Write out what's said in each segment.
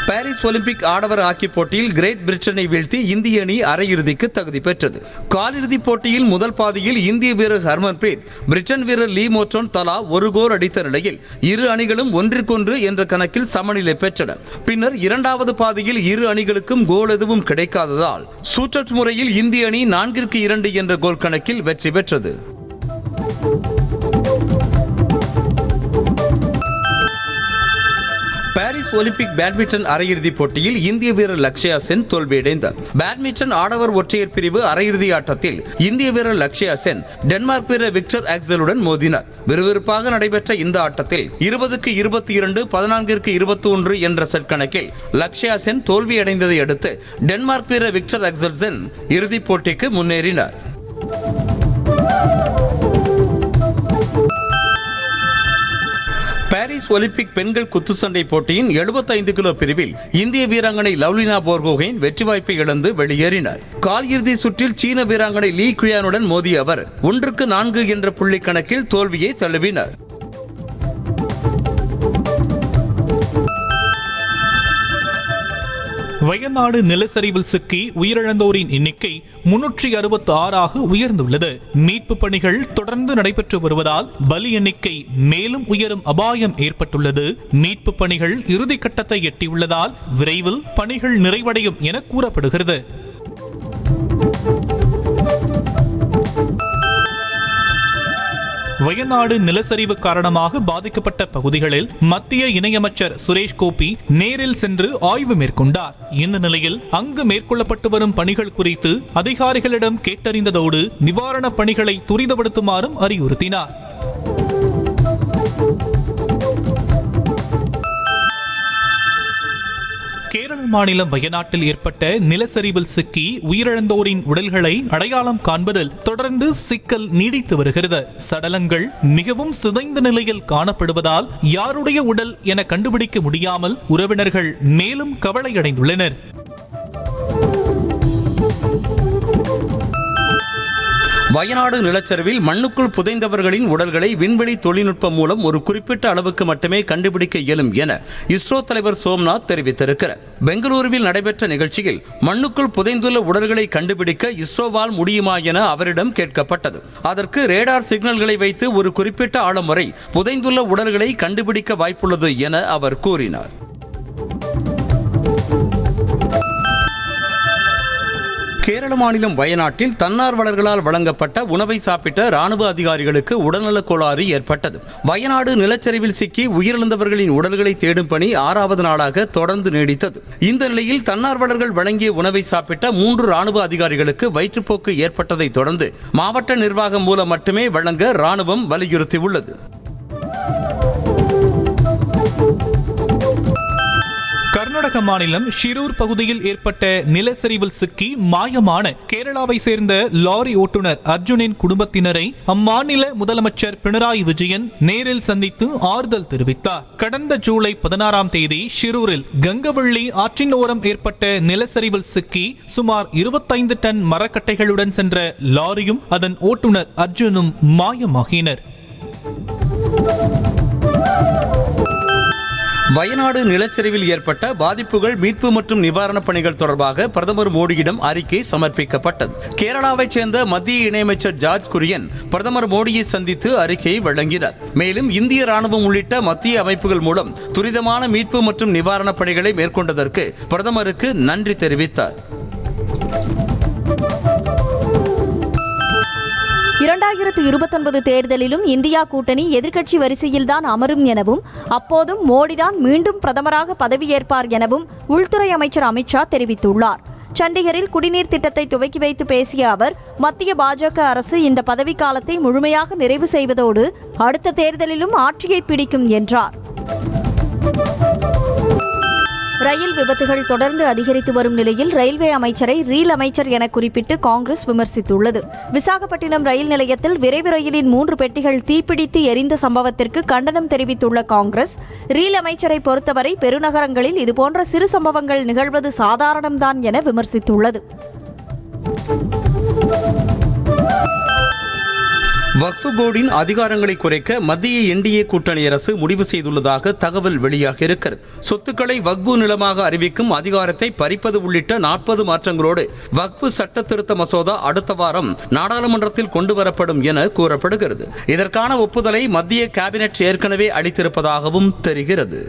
Paris Olympic ஆடவர் hockey போட்டியில் great பிரிட்டனை வீழ்த்தி இந்திய அணி அரையிறுதிக்கு தகுதி பெற்றது. காலிறுதிப் போட்டியில் முதல் பாதியில் இந்திய வீரர் ஹர்மன்பிரீத், பிரிட்டன் வீரர் லீ மோர்டன் தலா ஒரு கோல் அடித்த நிலையில் இரு அணிகளும் 1-1 என்ற கணக்கில் சமநிலை பெற்றன. பின்னர் இரண்டாவது பாதியில் இரு அணிகளுக்கும் கோல் எதுவும் கிடைக்காததால் சூட்டட் முறையில் இந்திய அணி 4-2 என்ற கோல் கணக்கில் வெற்றி பெற்றது. பாரிஸ் ஒலிம்பிக் பேட்மிண்டன் அரையிறுதிப் போட்டியில் இந்திய வீரர் லக்ஷயா சென் தோல்வியடைந்தார். பேட்மிண்டன் ஆடவர் ஒற்றையர் பிரிவு அரையிறுதி ஆட்டத்தில் இந்திய வீரர் லக்ஷயா சென் டென்மார்க் வீரர் விக்டர் ஆக்சலுடன் மோதினார். விறுவிறுப்பாக நடைபெற்ற இந்த ஆட்டத்தில் 20-22, 14-21 என்ற செட் கணக்கில் லக்ஷயா சென் தோல்வியடைந்ததை அடுத்து டென்மார்க் வீரர் விக்டர் ஆக்சல்சென் இறுதிப் போட்டிக்கு முன்னேறினார். பாரிஸ் ஒலிம்பிக் பெண்கள் குத்துச்சண்டை போட்டியின் 75 கிலோ பிரிவில் இந்திய வீராங்கனை லவ்லினா போர்கோஹென் வெற்றி வாய்ப்பை இழந்து வெளியேறினார். கால் இறுதி சுற்றில் சீன வீராங்கனை லீ குயானுடன் மோதிய அவர் 1-4 என்ற புள்ளி கணக்கில் தோல்வியை தழுவினார். வயநாடு நிலச்சரிவில் சிக்கி உயிரிழந்தோரின் எண்ணிக்கை 366 உயர்ந்துள்ளது. மீட்பு பணிகள் தொடர்ந்து நடைபெற்று வருவதால் பலி எண்ணிக்கை மேலும் உயரும் அபாயம் ஏற்பட்டுள்ளது. மீட்பு பணிகள் இறுதிக்கட்டத்தை எட்டியுள்ளதால் விரைவில் பணிகள் நிறைவடையும் என கூறப்படுகிறது. வயநாடு நிலச்சரிவு காரணமாக பாதிக்கப்பட்ட பகுதிகளில் மத்திய இணையமைச்சர் சுரேஷ் கோபி நேரில் சென்று ஆய்வு மேற்கொண்டார். இந்த நிலையில் அங்கு மேற்கொள்ளப்பட்டு வரும் பணிகள் குறித்து அதிகாரிகளிடம் கேட்டறிந்ததோடு நிவாரணப் பணிகளை துரிதப்படுத்துமாறும் அறிவுறுத்தினார். கேரள மாநிலம் வயநாட்டில் ஏற்பட்ட நிலச்சரிவில் சிக்கி உயிரிழந்தோரின் உடல்களை அடையாளம் காண்பதில் தொடர்ந்து சிக்கல் நீடித்து வருகிறது. சடலங்கள் மிகவும் சிதைந்த நிலையில் காணப்படுவதால் யாருடைய உடல் என கண்டுபிடிக்க முடியாமல் உறவினர்கள் மேலும் கவலையடைந்துள்ளனர். வயநாடு நிலச்சரிவில் மண்ணுக்குள் புதைந்தவர்களின் உடல்களை விண்வெளி தொழில்நுட்பம் மூலம் ஒரு குறிப்பிட்ட அளவுக்கு மட்டுமே கண்டுபிடிக்க இயலும் என இஸ்ரோ தலைவர் சோம்நாத் தெரிவித்திருக்கிறார். பெங்களூருவில் நடைபெற்ற நிகழ்ச்சியில் மண்ணுக்குள் புதைந்துள்ள உடல்களை கண்டுபிடிக்க இஸ்ரோவால் முடியுமா என அவரிடம் கேட்கப்பட்டது. அதற்கு ரேடார் சிக்னல்களை வைத்து ஒரு குறிப்பிட்ட ஆழம் வரை புதைந்துள்ள உடல்களை கண்டுபிடிக்க வாய்ப்புள்ளது என அவர் கூறினார். கேரள மாநிலம் வயநாட்டில் தன்னார்வலர்களால் வழங்கப்பட்ட உணவை சாப்பிட்ட ராணுவ அதிகாரிகளுக்கு உடல்நலக் கோளாறு ஏற்பட்டது. வயநாடு நிலச்சரிவில் சிக்கி உயிரிழந்தவர்களின் உடல்களை தேடும் பணி 6வது நாளாக தொடர்ந்து நீடித்தது. இந்த நிலையில் தன்னார்வலர்கள் வழங்கிய உணவை சாப்பிட்ட 3 ராணுவ அதிகாரிகளுக்கு வயிற்றுப்போக்கு ஏற்பட்டதை தொடர்ந்து மாவட்ட நிர்வாகம் மூலம் மட்டுமே வழங்க ராணுவம் வலியுறுத்தியுள்ளது. கர்நாடக மாநிலம் ஷிரூர் பகுதியில் ஏற்பட்ட நிலச்சரிவில் சிக்கி மாயமான கேரளாவை சேர்ந்த லாரி ஓட்டுநர் அர்ஜுனின் குடும்பத்தினரை அம்மாநில முதலமைச்சர் பினராயி விஜயன் நேரில் சந்தித்து ஆறுதல் தெரிவித்தார். கடந்த ஜூலை 16ஆம் தேதி ஷிரூரில் கங்கவள்ளி ஆற்றின் ஓரம் ஏற்பட்ட நிலச்சரிவில் சிக்கி சுமார் 25 டன் மரக்கட்டைகளுடன் சென்ற லாரியும் அதன் ஓட்டுநர் அர்ஜுனும் மாயமாகினர். வயநாடு நிலச்சரிவில் ஏற்பட்ட பாதிப்புகள், மீட்பு மற்றும் நிவாரணப் பணிகள் தொடர்பாக பிரதமர் மோடியிடம் அறிக்கை சமர்ப்பிக்கப்பட்டது. கேரளாவைச் சேர்ந்த மத்திய இணையமைச்சர் ஜார்ஜ் குரியன் பிரதமர் மோடியை சந்தித்து அறிக்கையை வழங்கினார். மேலும் இந்திய ராணுவம் உள்ளிட்ட மத்திய அமைப்புகள் மூலம் துரிதமான மீட்பு மற்றும் நிவாரணப் பணிகளை மேற்கொண்டதற்கு பிரதமருக்கு நன்றி தெரிவித்தார். 2029 தேர்தலிலும் இந்தியா கூட்டணி எதிர்க்கட்சி வரிசையில்தான் அமரும் எனவும் அப்போதும் மோடிதான் மீண்டும் பிரதமராக பதவியேற்பார் எனவும் உள்துறை அமைச்சர் அமித்ஷா தெரிவித்துள்ளார். சண்டிகரில் குடிநீர் திட்டத்தை துவக்கி வைத்து பேசிய அவர், மத்திய பாஜக அரசு இந்த பதவிக்காலத்தை முழுமையாக நிறைவு செய்வதோடு அடுத்த தேர்தலிலும் ஆட்சியை பிடிக்கும் என்றார். ரயில் விபத்துகள் தொடர்ந்து அதிகரித்து வரும் நிலையில் ரயில்வே அமைச்சரை ரீல் அமைச்சர் என குறிப்பிட்டு காங்கிரஸ் விமர்சித்துள்ளது. விசாகப்பட்டினம் ரயில் நிலையத்தில் விரைவு ரயிலின் 3 பெட்டிகள் தீப்பிடித்து எரிந்த சம்பவத்திற்கு கண்டனம் தெரிவித்துள்ள காங்கிரஸ், ரீல் அமைச்சரை பொறுத்தவரை பெருநகரங்களில் இதுபோன்ற சிறு சம்பவங்கள் நிகழ்வது சாதாரணம்தான் என விமர்சித்துள்ளது. வக்ஃப் போர்டின் அதிகாரங்களை குறைக்க மத்திய என்டிஏ கூட்டணி அரசு முடிவு செய்துள்ளதாக தகவல் வெளியாக இருக்கிறது. சொத்துக்களை வக்ஃபு நிலமாக அறிவிக்கும் அதிகாரத்தை பறிப்பது உள்ளிட்ட 40 மாற்றங்களோடு வக்ஃப் சட்ட திருத்த மசோதா அடுத்த வாரம் நாடாளுமன்றத்தில் கொண்டு வரப்படும் என கூறப்படுகிறது. இதற்கான ஒப்புதலை மத்திய கேபினெட் ஏற்கனவே அளித்திருப்பதாகவும் தெரிகிறது.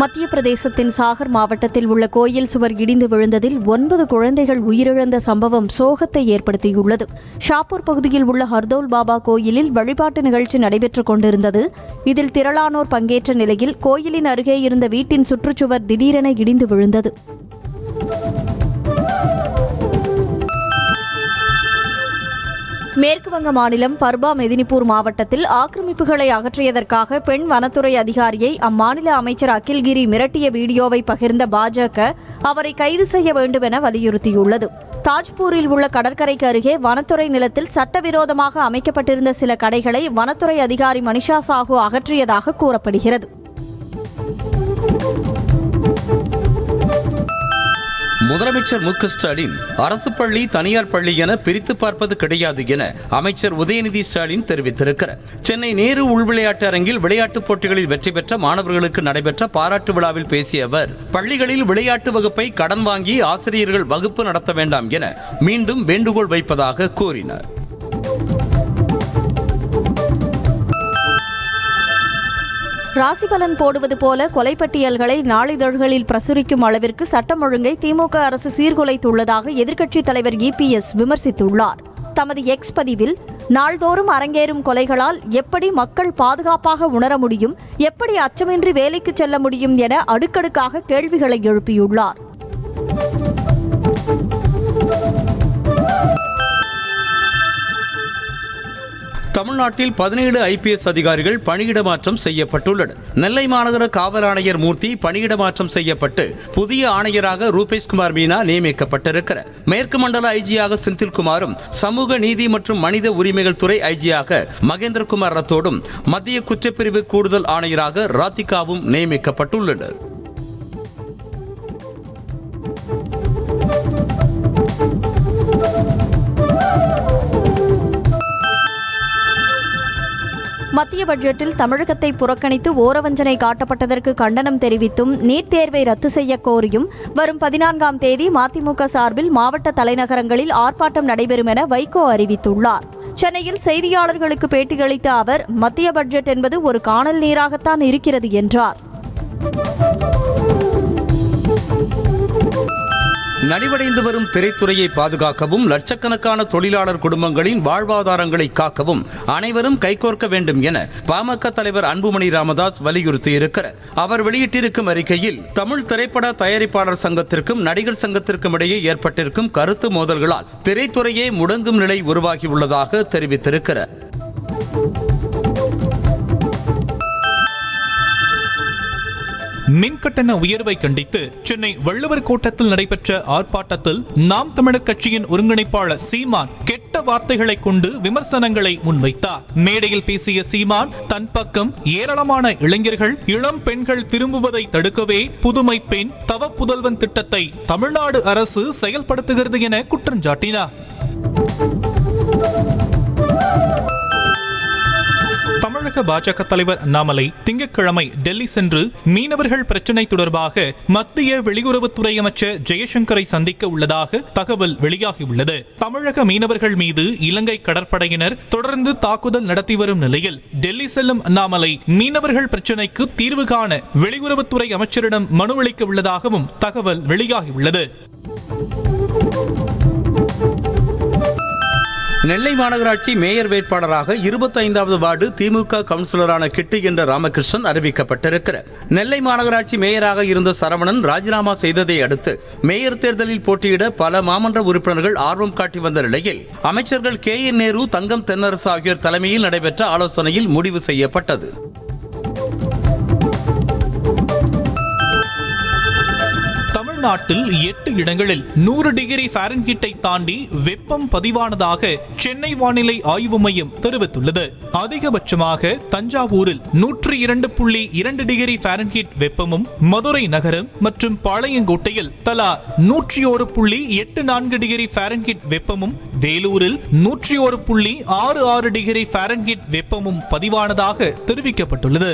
மத்திய பிரதேசத்தின் சாகர் மாவட்டத்தில் உள்ள கோயில் சுவர் இடிந்து விழுந்ததில் 9 குழந்தைகள் உயிரிழந்த சம்பவம் சோகத்தை ஏற்படுத்தியுள்ளது. ஷாப்பூர் பகுதியில் உள்ள ஹர்தோல் பாபா கோயிலில் வழிபாட்டு நிகழ்ச்சி நடைபெற்றுக் கொண்டிருந்தது. இதில் திரளானோர் பங்கேற்ற நிலையில் கோயிலின் அருகே இருந்த வீட்டின் சுற்றுச்சுவர் திடீரென இடிந்து விழுந்தது. மேற்குவங்க மாநிலம் பர்பா மெதினிபூர் மாவட்டத்தில் ஆக்கிரமிப்புகளை அகற்றியதற்காக பெண் வனத்துறை அதிகாரியை அம்மாநில அமைச்சர் அகில்கிரி மிரட்டிய வீடியோவை பகிர்ந்த பாஜக அவரை கைது செய்ய வேண்டும் என வலியுறுத்தியுள்ளது. தாஜ்பூரில் உள்ள கடற்கரைக்கு அருகே வனத்துறை நிலத்தில் சட்டவிரோதமாக அமைக்கப்பட்டிருந்த சில கடைகளை வனத்துறை அதிகாரி மனிஷா சாஹூ அகற்றியதாக கூறப்படுகிறது. முதலமைச்சர் மு க ஸ்டாலின் அரசு பள்ளி தனியார் பள்ளி என பிரித்து பார்ப்பது கிடையாது என அமைச்சர் உதயநிதி ஸ்டாலின் தெரிவித்திருக்கிறார். சென்னை நேரு உள்விளையாட்டு அரங்கில் விளையாட்டுப் போட்டிகளில் வெற்றி பெற்ற மாணவர்களுக்கு நடைபெற்ற பாராட்டு விழாவில் பேசிய அவர், பள்ளிகளில் விளையாட்டு வகுப்பை கடன் வாங்கி ஆசிரியர்கள் வகுப்பு நடத்த வேண்டாம் என மீண்டும் வேண்டுகோள் வைப்பதாக கூறினார். ராசிபலன் போடுவது போல கொலைப்பட்டியல்களை நாளிதழ்களில் பிரசுரிக்கும் அளவிற்கு சட்டம் ஒழுங்கை திமுக அரசு சீர்குலைத்துள்ளதாக எதிர்க்கட்சித் தலைவர் EPS விமர்சித்துள்ளார். தமது எக்ஸ் பதிவில், நாள்தோறும் அரங்கேறும் கொலைகளால் எப்படி மக்கள் பாதுகாப்பாக உணர முடியும், எப்படி அச்சமின்றி வேலைக்கு செல்ல முடியும் என அடுக்கடுக்காக கேள்விகளை எழுப்பியுள்ளார். தமிழ்நாட்டில் 17 IPS அதிகாரிகள் பணியிட மாற்றம் செய்யப்பட்டுள்ளனர். நெல்லை மாநகர காவல் ஆணையர் மூர்த்தி பணியிட மாற்றம் செய்யப்பட்டு புதிய ஆணையராக ரூபேஷ்குமார் மீனா நியமிக்கப்பட்டிருக்கிறார். மேற்கு மண்டல ஐஜியாக செந்தில்குமாரும், சமூக நீதி மற்றும் மனித உரிமைகள் துறை ஐஜியாக மகேந்திரகுமார் ரத்தோடும், மத்திய குற்றப்பிரிவு கூடுதல் ஆணையராக ராதிகாவும் நியமிக்கப்பட்டுள்ளனர். மத்திய பட்ஜெட்டில் தமிழகத்தை புறக்கணித்து ஓரவஞ்சனை காட்டப்பட்டதற்கு கண்டனம் தெரிவித்தும் நீட் தேர்வை ரத்து செய்ய கோரியும் வரும் 14ஆம் தேதி மதிமுக சார்பில் மாவட்ட தலைநகரங்களில் ஆர்ப்பாட்டம் நடைபெறும் என வைகோ அறிவித்துள்ளார். சென்னையில் செய்தியாளர்களுக்கு பேட்டியளித்த அவர், மத்திய பட்ஜெட் என்பது ஒரு கானல் நீராகத்தான் இருக்கிறது என்றார். நலிவடைந்து வரும் திரைத்துறையை பாதுகாக்கவும், லட்சக்கணக்கான தொழிலாளர் குடும்பங்களின் வாழ்வாதாரங்களை காக்கவும் அனைவரும் கைகோர்க்க வேண்டும் என பாமக தலைவர் அன்புமணி ராமதாஸ் வலியுறுத்தியிருக்கிறார். அவர் வெளியிட்டிருக்கும் அறிக்கையில், தமிழ் திரைப்பட தயாரிப்பாளர் சங்கத்திற்கும் நடிகர் சங்கத்திற்கும் இடையே ஏற்பட்டிருக்கும் கருத்து மோதல்களால் திரைத்துறையே முடங்கும் நிலை உருவாகியுள்ளதாக தெரிவித்திருக்கிறார். மின்கட்டண உயர்வை கண்டித்து சென்னை வள்ளுவர் கோட்டத்தில் நடைபெற்ற ஆர்ப்பாட்டத்தில் நாம் தமிழர் கட்சியின் ஒருங்கிணைப்பாளர் சீமான் கெட்ட வார்த்தைகளை கொண்டு விமர்சனங்களை முன்வைத்தார். மேடையில் பேசிய சீமான், தன் பக்கம் ஏராளமான இளைஞர்கள், இளம் பெண்கள் திரும்புவதை தடுக்கவே புதுமை பெண் தவ புதல்வன் திட்டத்தை தமிழ்நாடு அரசு செயல்படுத்துகிறது என குற்றம் சாட்டினார். தமிழக பாஜக தலைவர் அண்ணாமலை திங்கட்கிழமை டெல்லி சென்று மீனவர்கள் பிரச்சினை தொடர்பாக மத்திய வெளியுறவுத்துறை அமைச்சர் ஜெயசங்கரை சந்திக்க உள்ளதாக தகவல் வெளியாகியுள்ளது. தமிழக மீனவர்கள் மீது இலங்கை கடற்படையினர் தொடர்ந்து தாக்குதல் நடத்தி வரும் நிலையில் டெல்லி செல்லும் அண்ணாமலை மீனவர்கள் பிரச்சினைக்கு தீர்வு காண வெளியுறவுத்துறை அமைச்சரிடம் மனு அளிக்க உள்ளதாகவும் தகவல் வெளியாகியுள்ளது. நெல்லை மாநகராட்சி மேயர் வேட்பாளராக 25வது வார்டு திமுக கவுன்சிலரான கிட்டு என்ற ராமகிருஷ்ணன் அறிவிக்கப்பட்டிருக்கிறார். நெல்லை மாநகராட்சி மேயராக இருந்த சரவணன் ராஜினாமா செய்ததை அடுத்து மேயர் தேர்தலில் போட்டியிட பல மாமன்ற உறுப்பினர்கள் ஆர்வம் காட்டி வந்த நிலையில் அமைச்சர்கள் KN நேரு, தங்கம் தென்னரசு ஆகியோர் தலைமையில் நடைபெற்ற ஆலோசனையில் முடிவு செய்யப்பட்டது. தமிழ்நாட்டில் 8 இடங்களில் 100 டிகிரி ஃபாரன்ஹீட்டை தாண்டி வெப்பம் பதிவானதாக சென்னை வானிலை ஆய்வு மையம் தெரிவித்துள்ளது. அதிகபட்சமாக தஞ்சாவூரில் 102.2 டிகிரி ஃபாரன்ஹீட் வெப்பமும், மதுரை நகரம் மற்றும் பாளையங்கோட்டையில் தலா 101.84 டிகிரி ஃபாரன்ஹீட் வெப்பமும், வேலூரில் 101.66 டிகிரி ஃபாரன்ஹீட் வெப்பமும் பதிவானதாக தெரிவிக்கப்பட்டுள்ளது.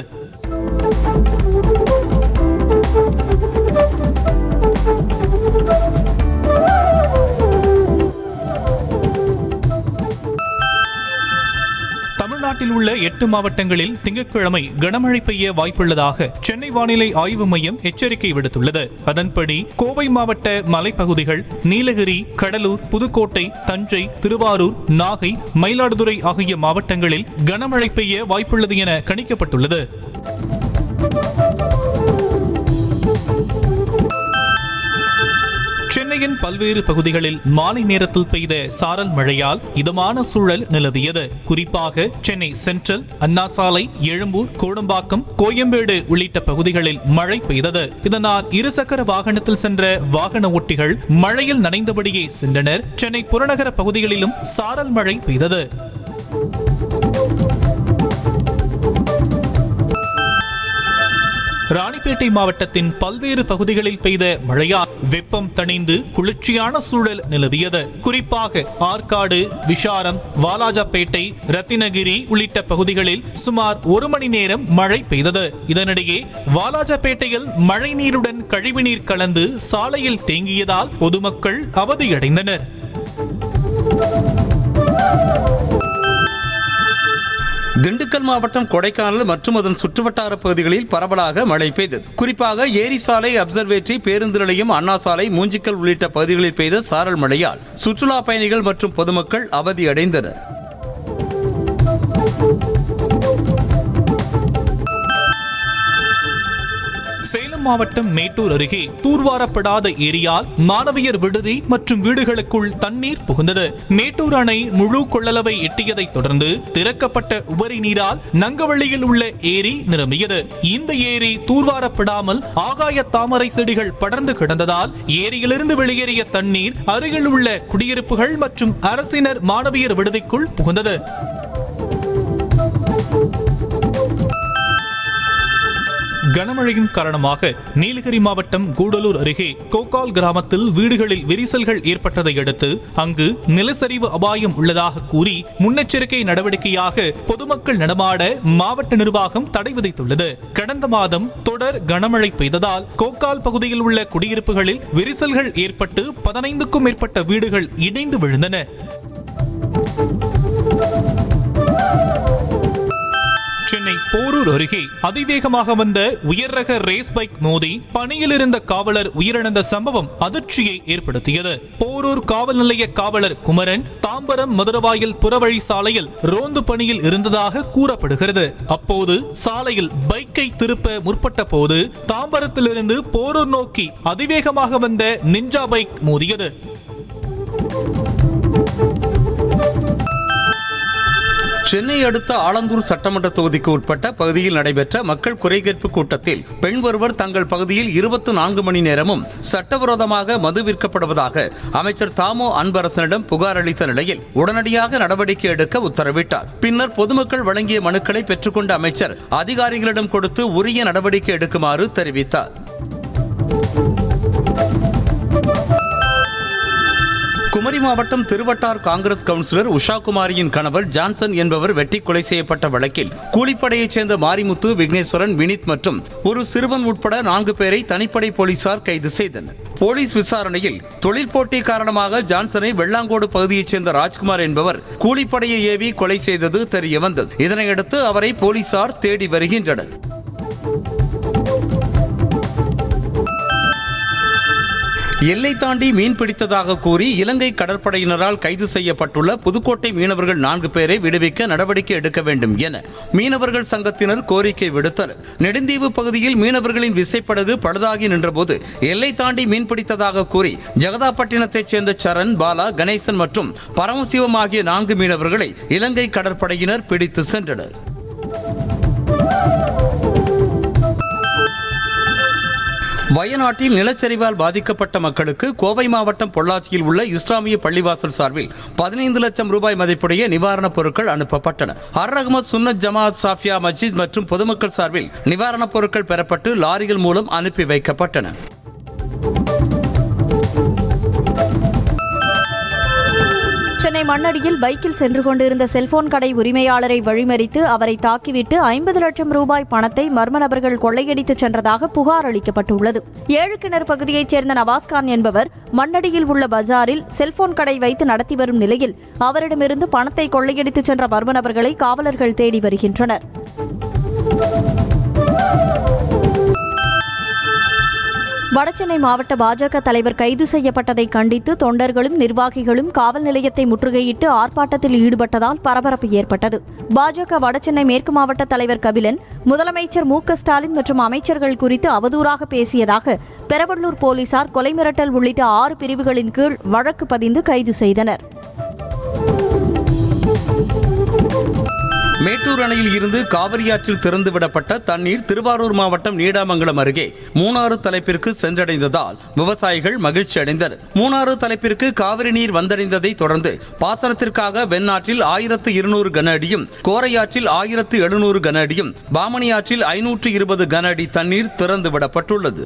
தமிழ்நாட்டில் உள்ள 8 மாவட்டங்களில் திங்கட்கிழமை கனமழை பெய்ய வாய்ப்புள்ளதாக சென்னை வானிலை ஆய்வு மையம் எச்சரிக்கை விடுத்துள்ளது. அதன்படி கோவை மாவட்ட மலைப்பகுதிகள், நீலகிரி, கடலூர், புதுக்கோட்டை, தஞ்சை, திருவாரூர், நாகை, மயிலாடுதுறை ஆகிய மாவட்டங்களில் கனமழை பெய்ய வாய்ப்புள்ளது என கணிக்கப்பட்டுள்ளது. சென்னையின் பல்வேறு பகுதிகளில் மாலை நேரத்தில் பெய்த சாரல் மழையால் இதமான சூழல் நிலவியது. குறிப்பாக சென்னை சென்ட்ரல், அண்ணா சாலை, எழும்பூர், கோடம்பாக்கம், கோயம்பேடு உள்ளிட்ட பகுதிகளில் மழை பெய்தது. இதனால் இருசக்கர வாகனத்தில் சென்ற வாகன ஓட்டிகள் மழையில் நனைந்தபடியே சென்றனர். சென்னை புறநகர பகுதிகளிலும் சாரல் மழை பெய்தது. ராணிப்பேட்டை மாவட்டத்தின் பல்வேறு பகுதிகளில் பெய்த மழையால் வெப்பம் தணிந்து குளிர்ச்சியான சூழல் நிலவியது. குறிப்பாக ஆற்காடு, விஷாரம், வாலாஜாப்பேட்டை, ரத்தினகிரி உள்ளிட்ட பகுதிகளில் சுமார் 1 மணி நேரம் மழை பெய்தது. இதனிடையே வாலாஜாப்பேட்டையில் மழை நீருடன் கழிவுநீர் கலந்து சாலையில் தேங்கியதால் பொதுமக்கள் அவதியடைந்தனர். திண்டுக்கல் மாவட்டம் கொடைக்கானல் மற்றும் அதன் சுற்றுவட்டார பகுதிகளில் பரவலாக மழை பெய்தது. குறிப்பாக ஏரி சாலை, அப்சர்வேட்டரி, பேருந்து நிலையம், அண்ணா சாலை, மூஞ்சிக்கல் உள்ளிட்ட பகுதிகளில் பெய்த சாரல் மழையால் சுற்றுலா பயணிகள் மற்றும் பொதுமக்கள் அவதியடைந்தனர். சேலம் மாவட்டம் மேட்டூர் அருகே தூர்வாரப்படாத ஏரியால் மாணவியர் விடுதி மற்றும் வீடுகளுக்குள் தண்ணீர் புகுந்தது. மேட்டூர் அணை முழு கொள்ளளவை எட்டியதைத் தொடர்ந்து திறக்கப்பட்ட உபரி நீரால் நங்கவள்ளியில் உள்ள ஏரி நிரம்பியது. இந்த ஏரி தூர்வாரப்படாமல் ஆகாய தாமரை செடிகள் படர்ந்து கிடந்ததால் ஏரியிலிருந்து வெளியேறிய தண்ணீர் அருகில் உள்ள குடியிருப்புகள் மற்றும் அரசினர் மாணவியர் விடுதிக்குள் புகுந்தது. கனமழையின் காரணமாக நீலகிரி மாவட்டம் கூடலூர் அருகே கோக்கால் கிராமத்தில் வீடுகளில் விரிசல்கள் ஏற்பட்டதை அடுத்து அங்கு நிலச்சரிவு அபாயம் உள்ளதாக கூறி முன்னெச்சரிக்கை நடவடிக்கையாக பொதுமக்கள் நடமாட மாவட்ட நிர்வாகம் தடை விதித்துள்ளது. கடந்த மாதம் தொடர் கனமழை பெய்ததால் கோக்கால் பகுதியில் உள்ள குடியிருப்புகளில் விரிசல்கள் ஏற்பட்டு 15க்கும் மேற்பட்ட வீடுகள் இடிந்து விழுந்தன. சென்னை போரூர் அருகே அதிவேகமாக வந்த உயர் ரக ரேஸ் பைக் மோதி பணியில் இருந்த காவலர் உயிரிழந்த சம்பவம் அதிர்ச்சியை ஏற்படுத்தியது. போரூர் காவல் நிலைய காவலர் குமரன் தாம்பரம் மதுரவாயில் புறவழி சாலையில் ரோந்து பணியில் இருந்ததாக கூறப்படுகிறது. அப்போது சாலையில் பைக்கை திருப்ப முற்பட்ட போது தாம்பரத்திலிருந்து போரூர் நோக்கி அதிவேகமாக வந்த நிஞ்சா பைக் மோதியது. சென்னை அடுத்த ஆலந்தூர் சட்டமன்ற தொகுதிக்கு உட்பட்ட பகுதியில் நடைபெற்ற மக்கள் குறைகேட்பு கூட்டத்தில் பெண் ஒருவர் தங்கள் பகுதியில் 24 மணி நேரமும் சட்டவிரோதமாக மது விற்கப்படுவதாக அமைச்சர் தாமோ அன்பரசனிடம் புகார் அளித்த நிலையில் உடனடியாக நடவடிக்கை எடுக்க உத்தரவிட்டார். பின்னர் பொதுமக்கள் வழங்கிய மனுக்களை பெற்றுக்கொண்ட அமைச்சர் அதிகாரிகளிடம் கொடுத்து உரிய நடவடிக்கை எடுக்குமாறு தெரிவித்தார். குமரி மாவட்டம் திருவட்டார் காங்கிரஸ் கவுன்சிலர் உஷாகுமாரியின் கணவர் ஜான்சன் என்பவர் வெட்டி கொலை செய்யப்பட்ட வழக்கில் கூலிப்படையைச் சேர்ந்த மாரிமுத்து, விக்னேஸ்வரன், வினித் மற்றும் ஒரு சிறுவன் உட்பட 4 பேரை தனிப்படை போலீசார் கைது செய்தனர். போலீஸ் விசாரணையில் தொழில் போட்டி காரணமாக ஜான்சனை வெள்ளாங்கோடு பகுதியைச் சேர்ந்த ராஜ்குமார் என்பவர் கூலிப்படையை ஏவி கொலை செய்தது தெரியவந்தது. இதனையடுத்து அவரை போலீசார் தேடி வருகின்றனர். எல்லை தாண்டி மீன் பிடித்ததாக கூறி இலங்கை கடற்படையினரால் கைது செய்யப்பட்டுள்ள புதுக்கோட்டை மீனவர்கள் 4 பேரை விடுவிக்க நடவடிக்கை எடுக்க வேண்டும் என மீனவர்கள் சங்கத்தினர் கோரிக்கை விடுத்தனர். நெடுந்தீவு பகுதியில் மீனவர்களின் விசைப்படகு பழுதாகி நின்றபோது எல்லை தாண்டி மீன் பிடித்ததாக கூறி ஜெகதாப்பட்டினத்தைச் சேர்ந்த சரண், பாலா, கணேசன் மற்றும் பரமசிவம் ஆகிய 4 மீனவர்களை இலங்கை கடற்படையினர் பிடித்து சென்றனர். வயநாட்டில் நிலச்சரிவால் பாதிக்கப்பட்ட மக்களுக்கு கோவை மாவட்டம் பொள்ளாச்சியில் உள்ள இஸ்லாமிய பள்ளிவாசல் சார்பில் 15 லட்சம் ரூபாய் மதிப்புடைய நிவாரணப் பொருட்கள் அனுப்பப்பட்டன. அர் அஹ்மத் சுன்னத் ஜமாஅத் சாஃபியா மஸ்ஜித் மற்றும் பொதுமக்கள் சார்பில் நிவாரணப் பொருட்கள் பெறப்பட்டு லாரிகள் மூலம் அனுப்பி வைக்கப்பட்டன. சென்னை மண்ணடியில் பைக்கில் சென்று கொண்டிருந்த செல்போன் கடை உரிமையாளரை வழிமறித்து அவரை தாக்கிவிட்டு 50 லட்சம் ரூபாய் பணத்தை மர்ம நபர்கள் கொள்ளையடித்து சென்றதாக புகார் அளிக்கப்பட்டுள்ளது. ஏழுக்கிணறு பகுதியைச் சேர்ந்த நவாஸ்கான் என்பவர் மண்ணடியில் உள்ள பஜாரில் செல்போன் கடை வைத்து நடத்தி வரும் நிலையில் அவரிடமிருந்து பணத்தை கொள்ளையடித்து சென்ற மர்ம நபர்களை காவலர்கள் தேடி வருகின்றனர். வடசென்னை மாவட்ட பாஜக தலைவர் கைது செய்யப்பட்டதை கண்டித்து தொண்டர்களும் நிர்வாகிகளும் காவல் நிலையத்தை முற்றுகையிட்டு ஆர்ப்பாட்டத்தில் ஈடுபட்டதால் பரபரப்பு ஏற்பட்டது. பாஜக வடசென்னை மேற்கு மாவட்ட தலைவர் கபிலன் முதலமைச்சர் மு.க. ஸ்டாலின் மற்றும் அமைச்சர்கள் குறித்து அவதூறாக பேசியதாக பெரவள்ளூர் போலீசார் கொலை மிரட்டல் உள்ளிட்ட 6 பிரிவுகளின் கீழ் வழக்கு பதிந்து கைது செய்தனர். மேட்டூர் அணையில் இருந்து காவிரியாற்றில் திறந்துவிடப்பட்ட தண்ணீர் திருவாரூர் மாவட்டம் நீடாமங்கலம் அருகே மூணாறு தலைப்பிற்கு சென்றடைந்ததால் விவசாயிகள் மகிழ்ச்சி அடைந்தனர். மூணாறு தலைப்பிற்கு காவிரி நீர் வந்தடைந்ததை தொடர்ந்து பாசனத்திற்காக வெண்ணாற்றில் 1200 கன அடியும், கோரையாற்றில் 1700 கன அடியும், பாமணி ஆற்றில் 520 கன அடி தண்ணீர் திறந்துவிடப்பட்டுள்ளது.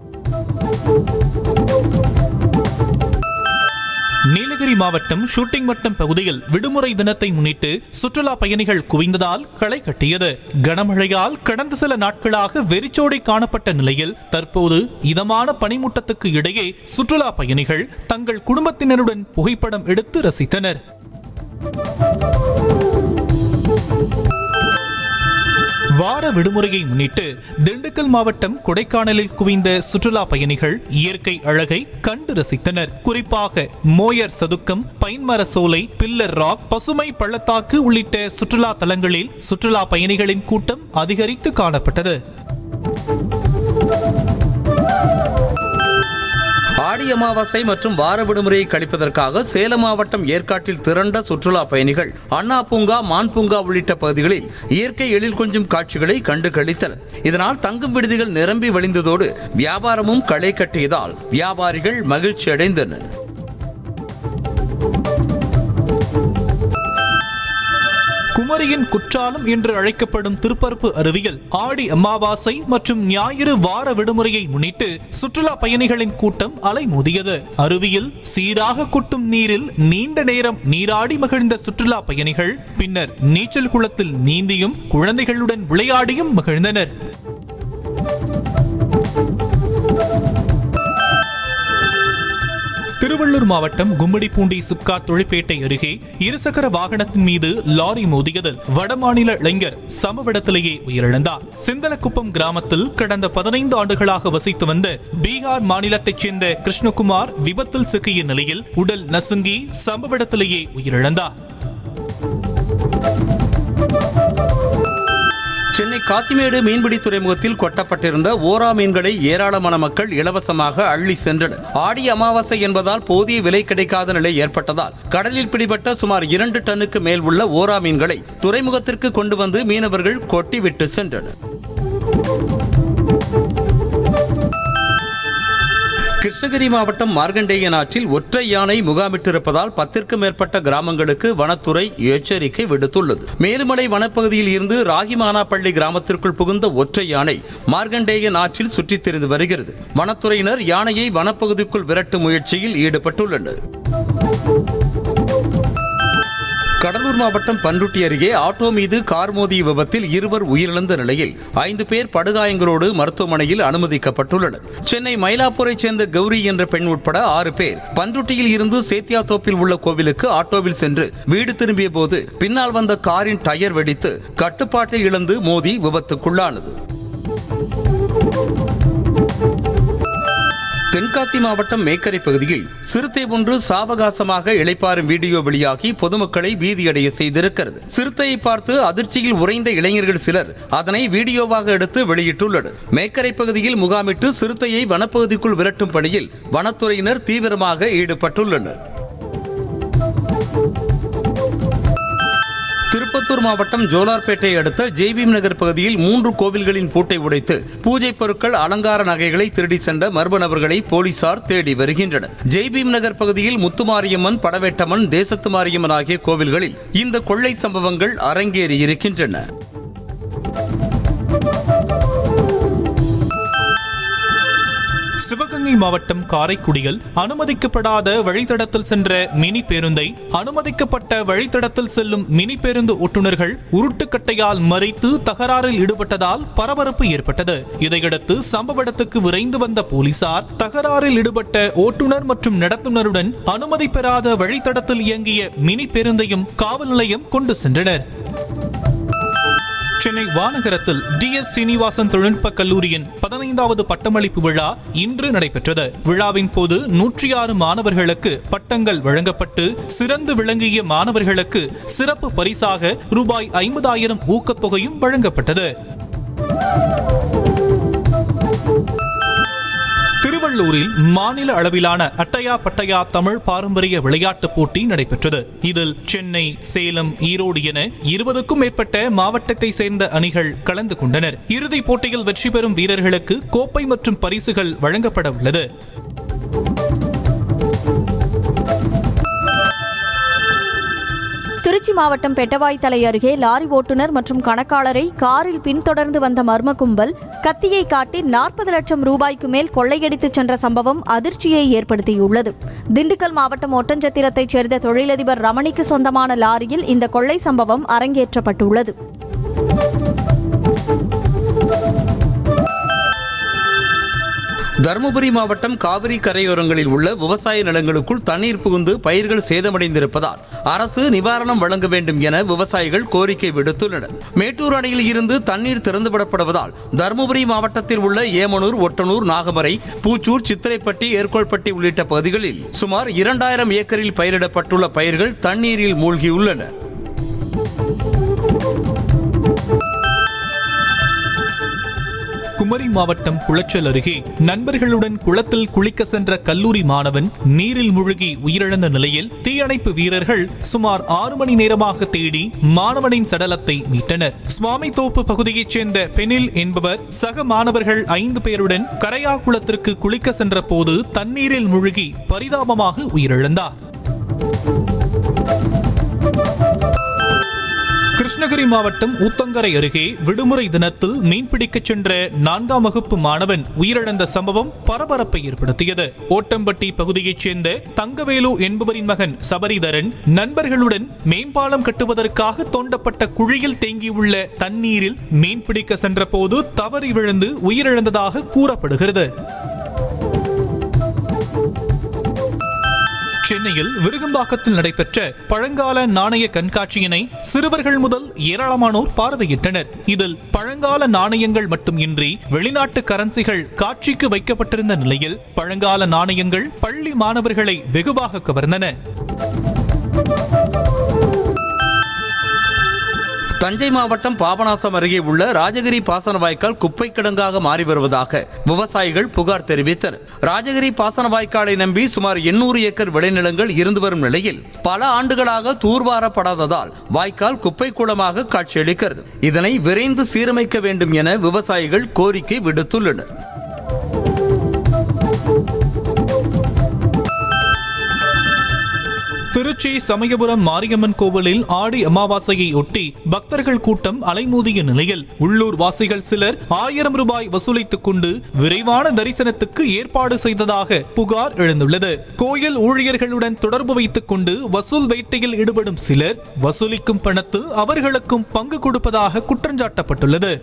நீலகிரி மாவட்டம் ஷூட்டிங் வட்டம் பகுதியில் விடுமுறை தினத்தை முன்னிட்டு சுற்றுலா பயணிகள் குவிந்ததால் களை கட்டியது. கனமழையால் கடந்த சில நாட்களாக வெறிச்சோடி காணப்பட்ட நிலையில் தற்போது இதமான பனிமூட்டத்துக்கு இடையே சுற்றுலா பயணிகள் தங்கள் குடும்பத்தினருடன் புகைப்படம் எடுத்து ரசித்தனர். வார விடுமுறையை முன்னிட்டு திண்டுக்கல் மாவட்டம் கொடைக்கானலில் குவிந்த சுற்றுலா பயணிகள் இயற்கை அழகை கண்டு ரசித்தனர். குறிப்பாக மோயர் சதுக்கம், பைன்மர சோலை, பில்லர் ராக், பசுமை பள்ளத்தாக்கு உள்ளிட்ட சுற்றுலா தலங்களில் சுற்றுலா பயணிகளின் கூட்டம் அதிகரித்து காணப்பட்டது. ஆடி அமாவாசை மற்றும் வார விடுமுறையை கழிப்பதற்காக சேலம் மாவட்டம் ஏற்காட்டில் திரண்ட சுற்றுலா பயணிகள் அண்ணா பூங்கா, மான் பூங்கா உள்ளிட்ட பகுதிகளில் இயற்கை எழில் கொஞ்சும் காட்சிகளை கண்டு களித்தனர். இதனால் தங்கும் விடுதிகள் நிரம்பி வழிந்ததோடு வியாபாரமும் களை கட்டியதால் வியாபாரிகள் மகிழ்ச்சி அடைந்தனர். குமரியின் குற்றாலம் என்று அழைக்கப்படும் திருப்பரப்பு அருவியில் ஆடி அமாவாசை மற்றும் ஞாயிறு வார விடுமுறையை முன்னிட்டு சுற்றுலா பயணிகளின் கூட்டம் அலைமோதியது. அருவியில் சீராக கொட்டும் நீரில் நீண்ட நேரம் நீராடி மகிழ்ந்த சுற்றுலா பயணிகள் பின்னர் நீச்சல் குளத்தில் நீந்தியும் குழந்தைகளுடன் விளையாடியும் மகிழ்ந்தனர். திருவள்ளூர் மாவட்டம் கும்மிடிப்பூண்டி சிப்காட் தொழிற்பேட்டை அருகே இருசக்கர வாகனத்தின் மீது லாரி மோதியதில் வடமாநில இளைஞர் சம்பவ இடத்திலேயே உயிரிழந்தார். சிந்தலக்குப்பம் கிராமத்தில் கடந்த 15 ஆண்டுகளாக வசித்து வந்த பீகார் மாநிலத்தைச் சேர்ந்த கிருஷ்ணகுமார் விபத்தில் சிக்கிய நிலையில் உடல் நசுங்கி சம்பவ இடத்திலேயே உயிரிழந்தார். சென்னை காசிமேடு மீன்பிடி துறைமுகத்தில் கொட்டப்பட்டிருந்த ஓரா மீன்களை ஏராளமான மக்கள் இலவசமாக அள்ளி சென்றனர். ஆடி அமாவாசை என்பதால் போதிய விலை கிடைக்காத நிலை ஏற்பட்டதால் கடலில் பிடிபட்ட சுமார் 2 டன்னுக்கு மேல் உள்ள ஓரா மீன்களை துறைமுகத்திற்கு கொண்டு வந்து மீனவர்கள் கொட்டிவிட்டு சென்றனர். கிருஷ்ணகிரி மாவட்டம் மார்கண்டேயன் ஆற்றில் ஒற்றை யானை முகாமிட்டிருப்பதால் 10க்கும் மேற்பட்ட கிராமங்களுக்கு வனத்துறை எச்சரிக்கை விடுத்துள்ளது. மேலுமலை வனப்பகுதியில் இருந்து ராகிமானாப்பள்ளி கிராமத்திற்குள் புகுந்த ஒற்றை யானை மார்கண்டேயன் ஆற்றில் சுற்றித் திரிந்து வருகிறது. வனத்துறையினர் யானையை வனப்பகுதிக்குள் விரட்டும் முயற்சியில் ஈடுபட்டுள்ளனர். கடலூர் மாவட்டம் பன்ருட்டி அருகே ஆட்டோ மீது கார் மோதிய விபத்தில் 2 உயிரிழந்த நிலையில் 5 பேர் படுகாயங்களோடு மருத்துவமனையில் அனுமதிக்கப்பட்டுள்ளனர். சென்னை மயிலாப்பூரைச் சேர்ந்த கௌரி என்ற பெண் உட்பட 6 பேர் பன்ருட்டியில் இருந்து சேத்தியாத்தோப்பில் உள்ள கோவிலுக்கு ஆட்டோவில் சென்று வீடு திரும்பிய போது பின்னால் வந்த காரின் டயர் வெடித்து கட்டுப்பாட்டை இழந்து மோதி விபத்துக்குள்ளானது. தென்காசி மாவட்டம் மேக்கரை பகுதியில் சிறுத்தை ஒன்று சாவகாசமாக இளைப்பாறும் வீடியோ வெளியாகி பொதுமக்களை பீதியடைய செய்திருக்கிறது. சிறுத்தையை பார்த்து அதிர்ச்சியில் உறைந்த இளைஞர்கள் சிலர் அதனை வீடியோவாக எடுத்து வெளியிட்டுள்ளனர். மேக்கரை பகுதியில் முகாமிட்டு சிறுத்தையை வனப்பகுதிக்குள் விரட்டும் பணியில் வனத்துறையினர் தீவிரமாக ஈடுபட்டுள்ளனர். திருப்பத்தூர் திருப்பத்தூர் மாவட்டம் ஜோலார்பேட்டை அடுத்த ஜெய்பீம் நகர் பகுதியில் 3 கோவில்களின் பூட்டை உடைத்து பூஜை பொருட்கள் அலங்கார நகைகளை திருடி சென்ற மர்ம நபர்களை போலீசார் தேடி வருகின்றனர். ஜெய்பீம் நகர் பகுதியில் முத்துமாரியம்மன், படவேட்டம்மன், தேசத்து மாரியம்மன் ஆகிய கோவில்களில் இந்த கொள்ளை சம்பவங்கள் அரங்கேறியிருக்கின்றன. சிவகங்கை மாவட்டம் காரைக்குடியில் அனுமதிக்கப்படாத வழித்தடத்தில் சென்ற மினி பேருந்தை அனுமதிக்கப்பட்ட வழித்தடத்தில் செல்லும் மினி பேருந்து ஓட்டுநர்கள் உருட்டுக்கட்டையால் மறித்து தகராறில் ஈடுபட்டதால் பரபரப்பு ஏற்பட்டது. இதையடுத்து சம்பவ இடத்துக்கு விரைந்து வந்த போலீசார் தகராறில் ஈடுபட்ட ஓட்டுநர் மற்றும் நடத்துனருடன் அனுமதி பெறாத வழித்தடத்தில் இயங்கிய மினி பேருந்தையும் காவல் நிலையம் கொண்டு சென்றனர். சென்னை வானகரத்தில் டிஎஸ் சீனிவாசன் தொழில்நுட்ப கல்லூரியின் 15வது பட்டமளிப்பு விழா இன்று நடைபெற்றது. விழாவின் போது 106 மாணவர்களுக்கு பட்டங்கள் வழங்கப்பட்டு சிறந்து விளங்கிய மாணவர்களுக்கு சிறப்பு பரிசாக ரூபாய் 50,000 ஊக்கத்தொகையும் வழங்கப்பட்டது. திருவள்ளூரில் மாநில அளவிலான அட்டையா பட்டையா தமிழ் பாரம்பரிய விளையாட்டுப் போட்டி நடைபெற்றது. இதில் சென்னை, சேலம், ஈரோடு என 20க்கும் மேற்பட்ட மாவட்டத்தை சேர்ந்த அணிகள் கலந்து கொண்டனர். இறுதிப் போட்டியில் வெற்றி பெறும் வீரர்களுக்கு கோப்பை மற்றும் பரிசுகள் வழங்கப்பட உள்ளது. திருச்சி மாவட்டம் பெட்டவாய்த்தலை அருகே லாரி ஓட்டுநர் மற்றும் கணக்காளரை காரில் பின்தொடர்ந்து வந்த மர்ம கும்பல் கத்தியை காட்டி 40 லட்சம் ரூபாய்க்கு மேல் கொள்ளையடித்துச் சென்ற சம்பவம் அதிர்ச்சியை ஏற்படுத்தியுள்ளது. திண்டுக்கல் மாவட்டம் ஒட்டஞ்சத்திரத்தைச் சேர்ந்த தொழிலதிபர் ரமணிக்கு சொந்தமான லாரியில் இந்த கொள்ளை சம்பவம் அரங்கேற்றப்பட்டுள்ளது. தருமபுரி மாவட்டம் காவிரி கரையோரங்களில் உள்ள விவசாய நிலங்களுக்குள் தண்ணீர் புகுந்து பயிர்கள் சேதமடைந்திருப்பதால் அரசு நிவாரணம் வழங்க வேண்டும் என விவசாயிகள் கோரிக்கை விடுத்துள்ளனர். மேட்டூர் அணையில் இருந்து தண்ணீர் திறந்துவிடப்படுவதால் தருமபுரி மாவட்டத்தில் உள்ள ஏமனூர், ஒட்டனூர், நாகமரை, பூச்சூர், சித்திரைப்பட்டி, ஏர்கோல்பட்டி உள்ளிட்ட பகுதிகளில் சுமார் 2000 ஏக்கரில் பயிரிடப்பட்டுள்ள பயிர்கள் தண்ணீரில் மூழ்கியுள்ளன. குமரி மாவட்டம் குளச்சல் அருகே நண்பர்களுடன் குளத்தில் குளிக்க சென்ற கல்லூரி மாணவன் நீரில் மூழ்கி உயிரிழந்த நிலையில் தீயணைப்பு வீரர்கள் சுமார் 6 மணி நேரமாக தேடி மாணவனின் சடலத்தை மீட்டனர். சுவாமித்தோப்பு பகுதியைச் சேர்ந்த பெனில் என்பவர் சக மாணவர்கள் 5 பேருடன் கரையா குளத்திற்கு குளிக்க சென்ற போது தண்ணீரில் மூழ்கி பரிதாபமாக உயிரிழந்தார். கிருஷ்ணகிரி மாவட்டம் ஊத்தங்கரை அருகே விடுமுறை தினத்தில் மீன்பிடிக்கச் சென்ற 4ஆம் வகுப்பு மாணவன் உயிரிழந்த சம்பவம் பரபரப்பை ஏற்படுத்தியது. ஓட்டம்பட்டி பகுதியைச் சேர்ந்த தங்கவேலு என்பவரின் மகன் சபரிதரன் நண்பர்களுடன் மேம்பாலம் கட்டுவதற்காக தோண்டப்பட்ட குழியில் தேங்கியுள்ள தண்ணீரில் மீன்பிடிக்க சென்ற போது தவறி விழுந்து உயிரிழந்ததாக கூறப்படுகிறது. சென்னையில் விருகம்பாக்கத்தில் நடைபெற்ற பழங்கால நாணய கண்காட்சியினை சிறுவர்கள் முதல் ஏராளமானோர் பார்வையிட்டனர். இதில் பழங்கால நாணயங்கள் மட்டுமின்றி வெளிநாட்டு கரன்சிகள் காட்சிக்கு வைக்கப்பட்டிருந்த நிலையில் பழங்கால நாணயங்கள் பள்ளி மாணவர்களை வெகுவாக கவர்ந்தன. தஞ்சை மாவட்டம் பாபநாசம் அருகே உள்ள ராஜகிரி பாசன வாய்க்கால் குப்பை கிடங்காக மாறி வருவதாக விவசாயிகள் புகார் தெரிவித்தனர். ராஜகிரி பாசன வாய்க்காலை நம்பி சுமார் 800 ஏக்கர் விளைநிலங்கள் இருந்து வரும் நிலையில் பல ஆண்டுகளாக தூர்வாரப்படாததால் வாய்க்கால் குப்பை கூளமாக காட்சியளிக்கிறது. இதனை விரைந்து சீரமைக்க வேண்டும் என விவசாயிகள் கோரிக்கை விடுத்துள்ளனர். திருச்சி சமயபுரம் மாரியம்மன் கோவிலில் ஆடி அமாவாசையை ஒட்டி பக்தர்கள் கூட்டம் அலைமோதிய நிலையில் உள்ளூர் வாசிகள் சிலர் 1000 ரூபாய் வசூலித்துக் கொண்டு விரைவான தரிசனத்துக்கு ஏற்பாடு செய்ததாக புகார் எழுந்துள்ளது. கோயில் ஊழியர்களுடன் தொடர்பு வைத்துக் கொண்டு வசூல் வேட்டையில் ஈடுபடும் சிலர் வசூலிக்கும் பணத்தில் அவர்களுக்கும் பங்கு கொடுப்பதாக குற்றஞ்சாட்டப்பட்டுள்ளது.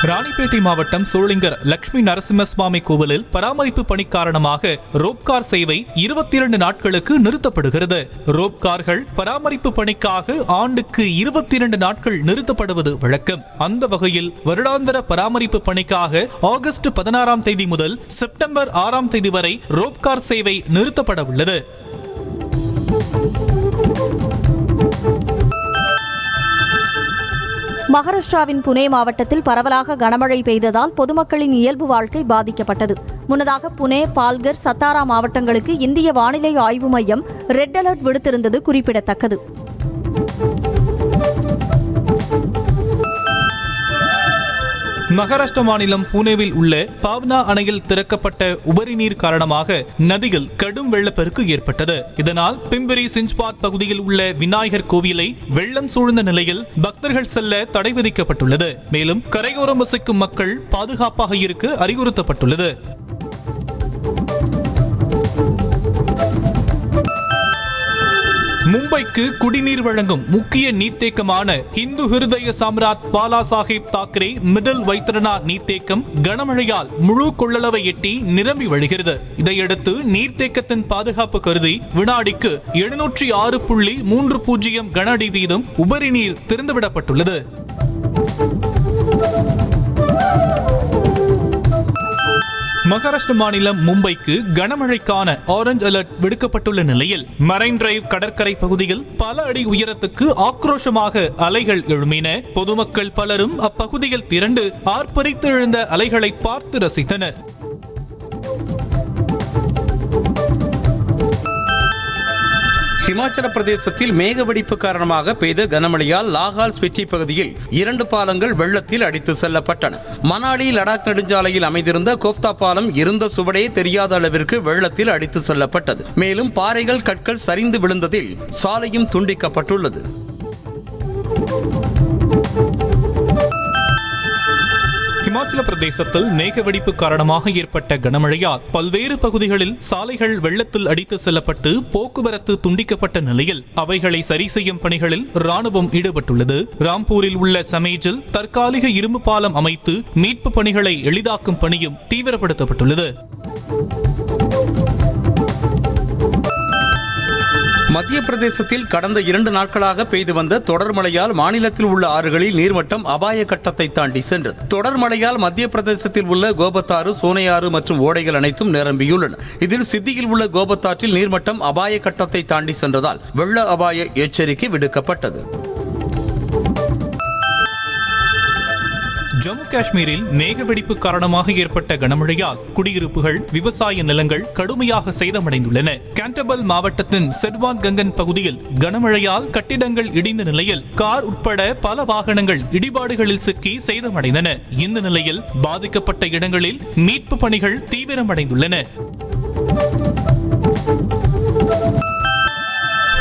ராணிப்பேட்டை மாவட்டம் சோளிங்கர் லட்சுமி நரசிம்மசுவாமி கோவிலில் பராமரிப்பு பணி காரணமாக ரோப்கார் சேவை 22 நாட்களுக்கு நிறுத்தப்படுகிறது. ரோப்கார்கள் பராமரிப்பு பணிக்காக ஆண்டுக்கு 22 நாட்கள் நிறுத்தப்படுவது வழக்கம். அந்த வகையில் வருடாந்திர பராமரிப்பு பணிக்காக ஆகஸ்ட் 16ஆம் தேதி முதல் செப்டம்பர் 6ஆம் தேதி வரை ரோப்கார் சேவை நிறுத்தப்பட உள்ளது. மகாராஷ்டிராவின் புனே மாவட்டத்தில் பரவலாக கனமழை பெய்ததால் பொதுமக்களின் இயல்பு வாழ்க்கை பாதிக்கப்பட்டது. முன்னதாக புனே, பால்கர், சத்தாரா மாவட்டங்களுக்கு இந்திய வானிலை ஆய்வு மையம் ரெட் அலர்ட் விடுத்திருந்தது குறிப்பிடத்தக்கது. மகாராஷ்டிரா மாநிலம் புனேவில் உள்ள பாவ்னா அணையில் திறக்கப்பட்ட உபரி நீர் காரணமாக நதியில் கடும் வெள்ளப்பெருக்கு ஏற்பட்டது. இதனால் பிம்பிரி சிஞ்ச்பாத் பகுதியில் உள்ள விநாயகர் கோவிலை வெள்ளம் சூழ்ந்த நிலையில் பக்தர்கள் செல்ல தடை விதிக்கப்பட்டுள்ளது. மேலும் கரையோரம் வசிக்கும் மக்கள் பாதுகாப்பாக இருக்க அறிவுறுத்தப்பட்டுள்ளது. மும்பைக்கு குடிநீர் வழங்கும் முக்கிய நீர்த்தேக்கமான இந்து ஹிருதய சாம்ராட் பாலா சாஹேப் தாக்கரே மிடில் வைத்தரனா நீர்த்தேக்கம் கனமழையால் முழு கொள்ளளவை எட்டி நிரம்பி வழிகிறது. இதையடுத்து நீர்த்தேக்கத்தின் பாதுகாப்பு கருதி வினாடிக்கு 706.30 கன அடி வீதம் உபரி நீர் திறந்துவிடப்பட்டுள்ளது. மகாராஷ்டிரா மாநிலம் மும்பைக்கு கனமழைக்கான ஆரஞ்சு அலர்ட் விடுக்கப்பட்டுள்ள நிலையில் மரைன் டிரைவ் கடற்கரை பகுதியில் பல அடி உயரத்துக்கு ஆக்ரோஷமாக அலைகள் எழும்பின. பொதுமக்கள் பலரும் அப்பகுதியில் திரண்டு ஆர்ப்பரித்து எழுந்த அலைகளை பார்த்து ரசித்தனர். ஹிமாச்சல பிரதேசத்தில் மேகவெடிப்பு காரணமாக பெய்த கனமழையால் லாகால் ஸ்பிட்டி பகுதியில் 2 பாலங்கள் வெள்ளத்தில் அடித்து செல்லப்பட்டன. மணாலி லடாக் நெடுஞ்சாலையில் அமைந்திருந்த கோஃப்தா பாலம் இருந்த சுவடே தெரியாத அளவிற்கு வெள்ளத்தில் அடித்து செல்லப்பட்டது. மேலும் பாறைகள், கற்கள் சரிந்து விழுந்ததில் சாலையும் துண்டிக்கப்பட்டுள்ளது. ஹிமாச்சல பிரதேசத்தில் மேகவெடிப்பு காரணமாக ஏற்பட்ட கனமழையால் பல்வேறு பகுதிகளில் சாலைகள் வெள்ளத்தில் அடித்து செல்லப்பட்டு போக்குவரத்து துண்டிக்கப்பட்ட நிலையில் அவைகளை சரி செய்யும் பணிகளில் ராணுவம் ஈடுபட்டுள்ளது. ராம்பூரில் உள்ள சமேஜில் தற்காலிக இரும்பு பாலம் அமைத்து மீட்பு பணிகளை எளிதாக்கும் பணியும் தீவிரப்படுத்தப்பட்டுள்ளது. மத்திய பிரதேசத்தில் கடந்த 2 நாட்களாக பெய்து வந்த தொடர் மழையால் மாநிலத்தில் உள்ள ஆறுகளில் நீர்மட்டம் அபாய கட்டத்தை தாண்டி சென்றது. தொடர் மழையால் மத்திய பிரதேசத்தில் உள்ள கோபத்தாறு, சோனையாறு மற்றும் ஓடைகள் அனைத்தும் நிரம்பியுள்ளன. இதில் சித்தியில் உள்ள கோபத்தாற்றில் நீர்மட்டம் அபாய கட்டத்தை தாண்டி சென்றதால் வெள்ள அபாய எச்சரிக்கை விடுக்கப்பட்டது. ஜம்மு காஷ்மீரில் மேகவெடிப்பு காரணமாக ஏற்பட்ட கனமழையால் குடியிருப்புகள், விவசாய நிலங்கள் கடுமையாக சேதமடைந்துள்ளன. கேண்டபல் மாவட்டத்தின் செட்வான் கங்கன் பகுதியில் கனமழையால் கட்டிடங்கள் இடிந்த நிலையில் கார் உட்பட பல வாகனங்கள் இடிபாடுகளில் சிக்கி சேதமடைந்தன. இந்த நிலையில் பாதிக்கப்பட்ட இடங்களில் மீட்பு பணிகள் தீவிரமடைந்துள்ளன.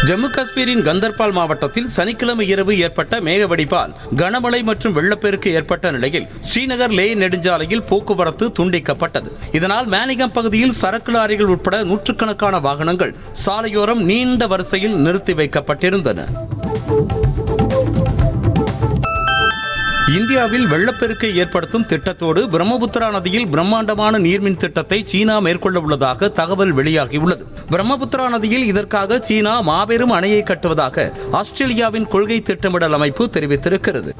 ஜம்மு காஷ்மீரின் கந்தர்பால் மாவட்டத்தில் சனிக்கிழமை இரவு ஏற்பட்ட மேகவெடிப்பால் கனமழை மற்றும் வெள்ளப்பெருக்கு ஏற்பட்ட நிலையில் ஸ்ரீநகர் லே நெடுஞ்சாலையில் போக்குவரத்து துண்டிக்கப்பட்டது. இதனால் மேனிகம் பகுதியில் சரக்கு லாரிகள் உட்பட நூற்றுக்கணக்கான வாகனங்கள் சாலையோரம் நீண்ட வரிசையில் நிறுத்தி வைக்கப்பட்டிருந்தன. இந்தியாவில் வெள்ளப்பெருக்கை ஏற்படுத்தும் திட்டத்தோடு பிரம்மபுத்திரா நதியில் பிரம்மாண்டமான நீர்மின் திட்டத்தை சீனா மேற்கொள்ள உள்ளதாக தகவல் வெளியாகியுள்ளது. பிரம்மபுத்திரா நதியில் இதற்காக சீனா மாபெரும் அணையை கட்டுவதாக ஆஸ்திரேலியாவின் கொள்கை திட்டமிடல் அமைப்பு தெரிவித்திருக்கிறது.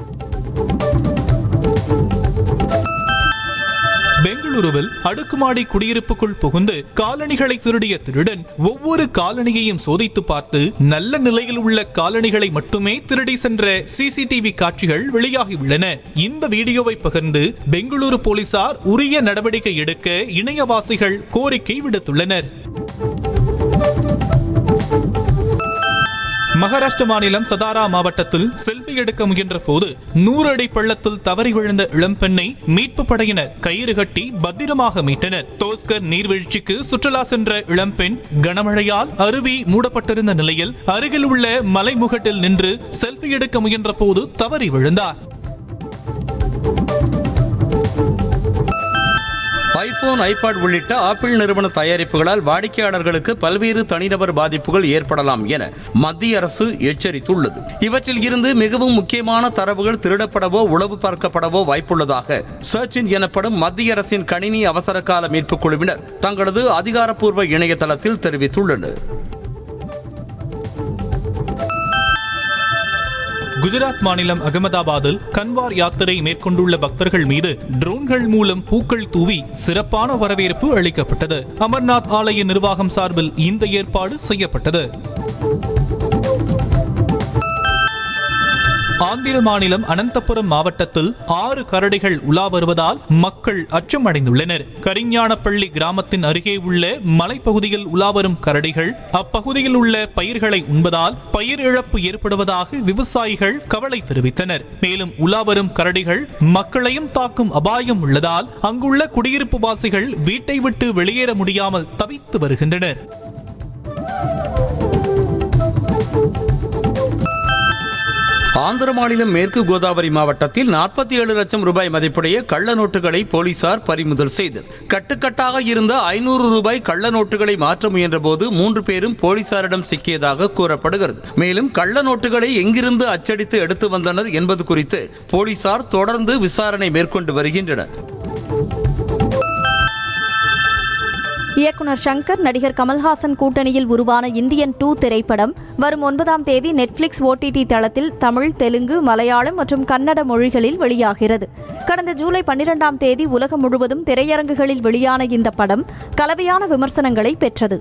பெங்களூருவில் அடுக்குமாடி குடியிருப்புக்குள் புகுந்து காலணிகளை திருடிய திருடன் ஒவ்வொரு காலணியையும் சோதித்து பார்த்து நல்ல நிலையில் உள்ள காலணிகளை மட்டுமே திருடி சென்ற சிசிடிவி காட்சிகள் வெளியாகியுள்ளன. இந்த வீடியோவை பகிர்ந்து பெங்களூரு போலீசார் உரிய நடவடிக்கை எடுக்க இணையவாசிகள் கோரிக்கை விடுத்துள்ளனர். மகாராஷ்டிரா மாநிலம் சதாரா மாவட்டத்தில் செல்ஃபி எடுக்க முயன்ற போது 100 அடி பள்ளத்தில் தவறி விழுந்த இளம்பெண்ணை மீட்பு படையினர் கயிறு கட்டி பத்திரமாக மீட்டனர். தோஸ்கர் நீர்வீழ்ச்சிக்கு சுற்றுலா சென்ற இளம்பெண் கனமழையால் அருவி மூடப்பட்டிருந்த நிலையில் அருகில் உள்ள மலைமுகட்டில் நின்று செல்ஃபி எடுக்க முயன்ற போது தவறி விழுந்தார். ஐபோன், ஐபாட் உள்ளிட்ட ஆப்பிள் நிறுவன தயாரிப்புகளால் வாடிக்கையாளர்களுக்கு பல்வேறு தனிநபர் பாதிப்புகள் ஏற்படலாம் என மத்திய அரசு எச்சரித்துள்ளது. இவற்றில் இருந்து மிகவும் முக்கியமான தரவுகள் திருடப்படவோ உளவு பார்க்கப்படவோ வாய்ப்புள்ளதாக சர்ச் இன் எனப்படும் மத்திய அரசின் கணினி அவசரகால மீட்புக் குழுவினர் தங்களது அதிகாரப்பூர்வ இணையதளத்தில் தெரிவித்துள்ளனர். குஜராத் மாநிலம் அகமதாபாத்தில் கன்வார் யாத்திரை மேற்கொண்டுள்ள பக்தர்கள் மீது ட்ரோன்கள் மூலம் பூக்கள் தூவி சிறப்பான வரவேற்பு அளிக்கப்பட்டது. அமர்நாத் ஆலய நிர்வாகம் சார்பில் இந்த ஏற்பாடு செய்யப்பட்டது. ஆந்திர மாநிலம் அனந்தபுரம் மாவட்டத்தில் 6 கரடிகள் உலா வருவதால் மக்கள் அச்சம் அடைந்துள்ளனர். கரிஞானப்பள்ளி கிராமத்தின் அருகே உள்ள மலைப்பகுதியில் உலாவரும் கரடிகள் அப்பகுதியில் உள்ள பயிர்களை உண்பதால் பயிர் இழப்பு ஏற்படுவதாக விவசாயிகள் கவலை தெரிவித்தனர். மேலும் உலாவரும் கரடிகள் மக்களையும் தாக்கும் அபாயம் உள்ளதால் அங்குள்ள குடியிருப்பு வாசிகள் வீட்டை விட்டு வெளியேற முடியாமல் தவித்து வருகின்றனர். ஆந்திர மாநிலம் மேற்கு கோதாவரி மாவட்டத்தில் 47 லட்சம் ரூபாய் மதிப்புடைய கள்ள நோட்டுகளை போலீசார் பறிமுதல் செய்தனர். கட்டுக்கட்டாக இருந்த 500 ரூபாய் கள்ள நோட்டுகளை மாற்ற முயன்ற போது 3 பேரும் போலீசாரிடம் சிக்கியதாக கூறப்படுகிறது. மேலும் கள்ள நோட்டுகளை எங்கிருந்து அச்சடித்து எடுத்து வந்தனர் என்பது குறித்து போலீசார் தொடர்ந்து விசாரணை மேற்கொண்டு வருகின்றனர். இயக்குனர் ஷங்கர், நடிகர் கமல்ஹாசன் கூட்டணியில் உருவான இந்தியன் 2 திரைப்படம் வரும் 9ஆம் தேதி நெட்ஃபிளிக்ஸ் OTT தளத்தில் தமிழ், தெலுங்கு, மலையாளம் மற்றும் கன்னட மொழிகளில் வெளியாகிறது. கடந்த ஜூலை 12ஆம் தேதி உலகம் முழுவதும் திரையரங்குகளில் வெளியான இந்த படம் கலவையான விமர்சனங்களை பெற்றது.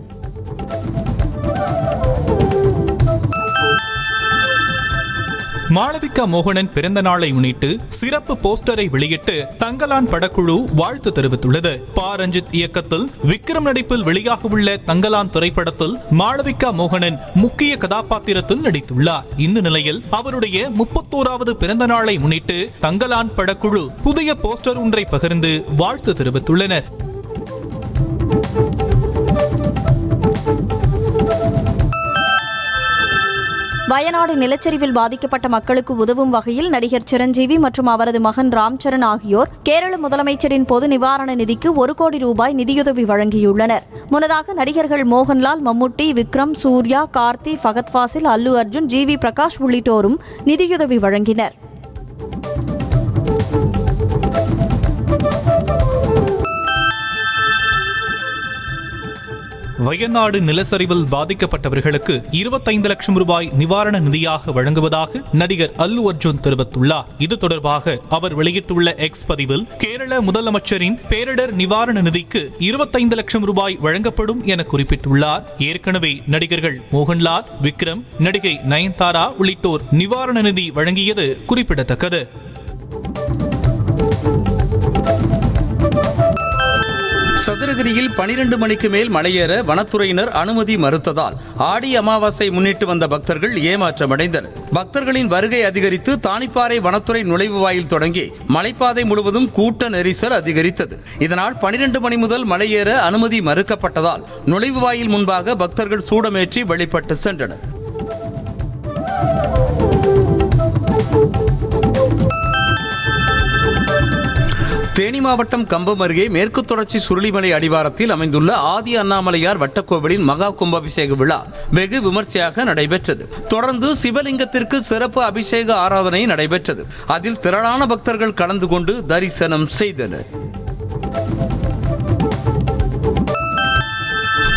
மாளவிகா மோகனன் பிறந்த நாளை முன்னிட்டு சிறப்பு போஸ்டரை வெளியிட்டு தங்கலான் படக்குழு வாழ்த்து தெரிவித்துள்ளது. பா ரஞ்சித் இயக்கத்தில் விக்ரம் நடிப்பில் வெளியாக உள்ள தங்கலான் திரைப்படத்தில் மாளவிகா மோகனன் முக்கிய கதாபாத்திரத்தில் நடித்துள்ளார். இந்த நிலையில் அவருடைய 31வது பிறந்த நாளை முன்னிட்டு தங்கலான் படக்குழு புதிய போஸ்டர் ஒன்றை பகிர்ந்து வாழ்த்து தெரிவித்துள்ளனர். வயநாடு நிலச்சரிவில் பாதிக்கப்பட்ட மக்களுக்கு உதவும் வகையில் நடிகர் சிரஞ்சீவி மற்றும் அவரது மகன் ராம்சரண் ஆகியோர் கேரள முதலமைச்சரின் பொது நிவாரண நிதிக்கு 1 கோடி ரூபாய் நிதியுதவி வழங்கியுள்ளனர். முன்னதாக நடிகர்கள் மோகன்லால், மம்முட்டி, விக்ரம், சூர்யா, கார்த்தி, ஃபகத் ஃபாசில், அல்லு அர்ஜுன், GV பிரகாஷ் உள்ளிட்டோரும் நிதியுதவி வழங்கினர். வயநாடு நிலச்சரிவில் பாதிக்கப்பட்டவர்களுக்கு 25 லட்சம் ரூபாய் நிவாரண நிதியாக வழங்குவதாக நடிகர் அல்லு அர்ஜுன் தெரிவித்துள்ளார். இது தொடர்பாக அவர் வெளியிட்டுள்ள எக்ஸ் பதிவில், கேரள முதலமைச்சரின் பேரிடர் நிவாரண நிதிக்கு 25 லட்சம் ரூபாய் வழங்கப்படும் என குறிப்பிட்டுள்ளார். ஏற்கனவே நடிகர்கள் மோகன்லால், விக்ரம், நடிகை நயன்தாரா உள்ளிட்டோர் நிவாரண நிதி வழங்கியது குறிப்பிடத்தக்கது. சதுரகிரியில் 12 மணிக்கு மேல் மலையேற வனத்துறையினர் அனுமதி மறுத்ததால் ஆடி அமாவாசை முன்னிட்டு வந்த பக்தர்கள் ஏமாற்றமடைந்தனர். பக்தர்களின் வருகை அதிகரித்து தானிப்பாறை வனத்துறை நுழைவு வாயில் தொடங்கி மலைப்பாதை முழுவதும் கூட்ட நெரிசல் அதிகரித்தது. இதனால் 12 மணி முதல் மலையேற அனுமதி மறுக்கப்பட்டதால் நுழைவு வாயில் முன்பாக பக்தர்கள் சூடமேற்றி வெளிப்பட்டு சென்றனர். தேனி மாவட்டம் கம்பம் அருகே மேற்கு தொடர்ச்சி சுருளிமலை அடிவாரத்தில் அமைந்துள்ள ஆதி அண்ணாமலையார் வட்டக்கோவிலின் மகா கும்பாபிஷேக விழா வெகு விமர்சையாக நடைபெற்றது. தொடர்ந்து சிவலிங்கத்திற்கு சிறப்பு அபிஷேக ஆராதனை நடைபெற்றது. அதில் திரளான பக்தர்கள் கலந்து கொண்டு தரிசனம் செய்தனர்.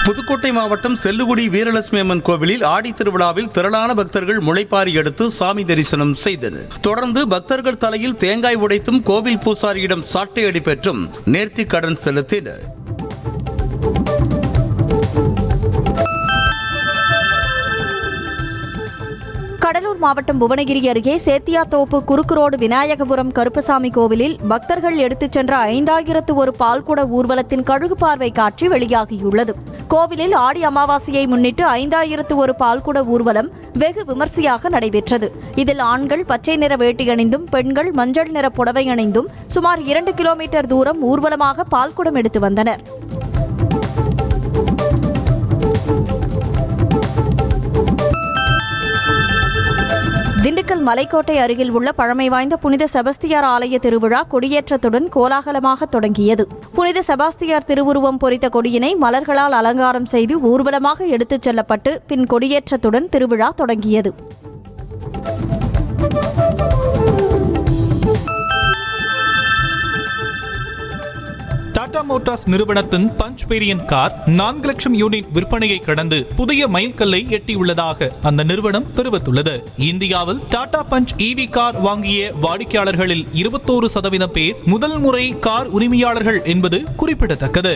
புதுக்கோட்டை மாவட்டம் செல்லுகுடி வீரலட்சுமி அம்மன் கோவிலில் ஆடி திருவிழாவில் திரளான பக்தர்கள் முளைப்பாரி எடுத்து சாமி தரிசனம் செய்தனர். தொடர்ந்து பக்தர்கள் தலையில் தேங்காய் உடைத்தும் கோவில் பூசாரியிடம் சாட்டையடி பெற்றும் நேர்த்தி கடன் செலுத்தினர். கடலூர் மாவட்டம் புவனகிரி அருகே சேத்தியாத்தோப்பு குறுக்கு ரோடு விநாயகபுரம் கருப்பசாமி கோவிலில் பக்தர்கள் எடுத்துச் சென்ற 5001 பால்குட ஊர்வலத்தின் கழுகு பார்வை காட்சி வெளியாகியுள்ளது. கோவிலில் ஆடி அமாவாசையை முன்னிட்டு 5001 பால்குட ஊர்வலம் வெகு விமர்சையாக நடைபெற்றது. இதில் ஆண்கள் பச்சை நிற வேட்டி அணிந்தும், பெண்கள் மஞ்சள் நிற புடவை அணிந்தும் சுமார் 2 கிலோமீட்டர் தூரம் ஊர்வலமாக பால்குடம் எடுத்து வந்தனர். திண்டுக்கல் மலைக்கோட்டை அருகில் உள்ள பழமை வாய்ந்த புனித செபஸ்தியார் ஆலய திருவிழா கொடியேற்றத்துடன் கோலாகலமாக தொடங்கியது. புனித செபாஸ்தியார் திருவுருவம் பொறித்த கொடியினை மலர்களால் அலங்காரம் செய்து ஊர்வலமாக எடுத்துச் செல்லப்பட்டு பின் கொடியேற்றத்துடன் திருவிழா தொடங்கியது. டாடா மோட்டார்ஸ் நிறுவனத்தின் பஞ்ச் வேரியன்ட் கார் 4 லட்சம் யூனிட் விற்பனையை கடந்து புதிய மைல்கல்லை எட்டியுள்ளதாக அந்த நிறுவனம் தெரிவித்துள்ளது. இந்தியாவில் டாடா பஞ்ச் EV கார் வாங்கிய வாடிக்கையாளர்களில் 21% பேர் முதல் முறை கார் உரிமையாளர்கள் என்பது குறிப்பிடத்தக்கது.